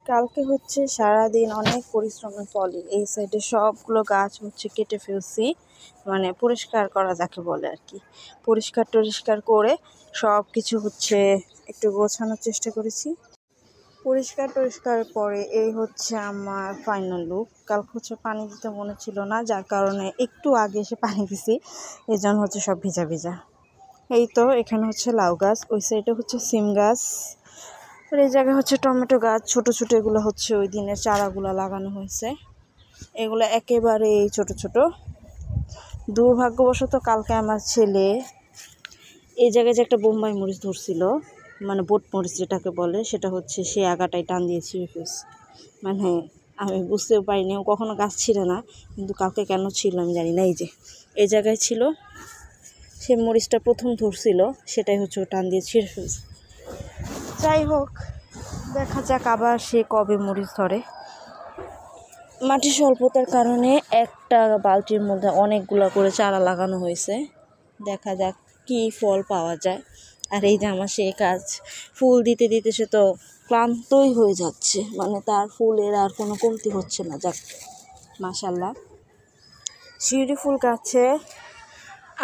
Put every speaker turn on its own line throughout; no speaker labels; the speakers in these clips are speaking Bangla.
কালকে হচ্ছে সারাদিন অনেক পরিশ্রমের ফলে এই সাইডে সবগুলো গাছ হচ্ছে কেটে ফেলছি, মানে পরিষ্কার করা যাকে বলে আর কি। পরিষ্কার করে সব কিছু হচ্ছে একটু গোছানোর চেষ্টা করেছি। পরিষ্কার পরে এই হচ্ছে আমার ফাইনাল লুক। কালকে হচ্ছে পানি দিতে মনে ছিল না, যার কারণে একটু আগে এসে পানি দিছি, এই জন্য হচ্ছে সব ভিজা ভিজা। এই তো এখানে হচ্ছে লাউ গাছ, ওই সাইডে হচ্ছে সিম গাছ, আর এই জায়গায় হচ্ছে টমেটো গাছ। ছোট ছোট এগুলো হচ্ছে ওই দিনের চারাগুলো লাগানো হয়েছে, এগুলো একেবারে ছোট ছোট। দুর্ভাগ্যবশত কালকে আমার ছেলে এই জায়গায় যে একটা বোম্বাই মরিচ ধরছিল, মানে বোট মরিচ যেটাকে বলে, সেটা হচ্ছে সে আগাটাই টান দিয়ে ছিঁড়ে ফেলছে। মানে আমি বুঝতেও পারিনি, ও কখনো গাছ ছিঁড়ে না, কিন্তু কালকে কেন ছিল আমি জানি না। এই জায়গায় ছিল, সে মরিচটা প্রথম ধরছিল, সেটাই হচ্ছে ও টান দিয়ে ছিঁড়ে ফেলছে। যাই হোক, দেখা যাক আবার সে কবে মরিচ ধরে। মাটির স্বল্পতার কারণে একটা বালতির মধ্যে অনেকগুলো করে চারা লাগানো হয়েছে, দেখা যাক কি ফল পাওয়া যায়। আর এই যে আমার সে কাজ, ফুল দিতে দিতে সে তো ক্লান্তই হয়ে যাচ্ছে, মানে তার ফুলের আর কোনো কমতি হচ্ছে না। যাক মাশাল্লাহ। শিউলি ফুল গাছে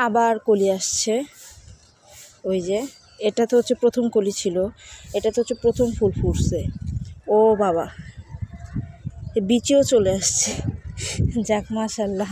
আবার কলি আসছে, ওই যে এটা তো হচ্ছে প্রথম কলি ছিল, এটা তো হচ্ছে প্রথম ফুল ফুটছে। ও বাবা, বিচিও চলে আসছে। যাক মাশাল্লাহ।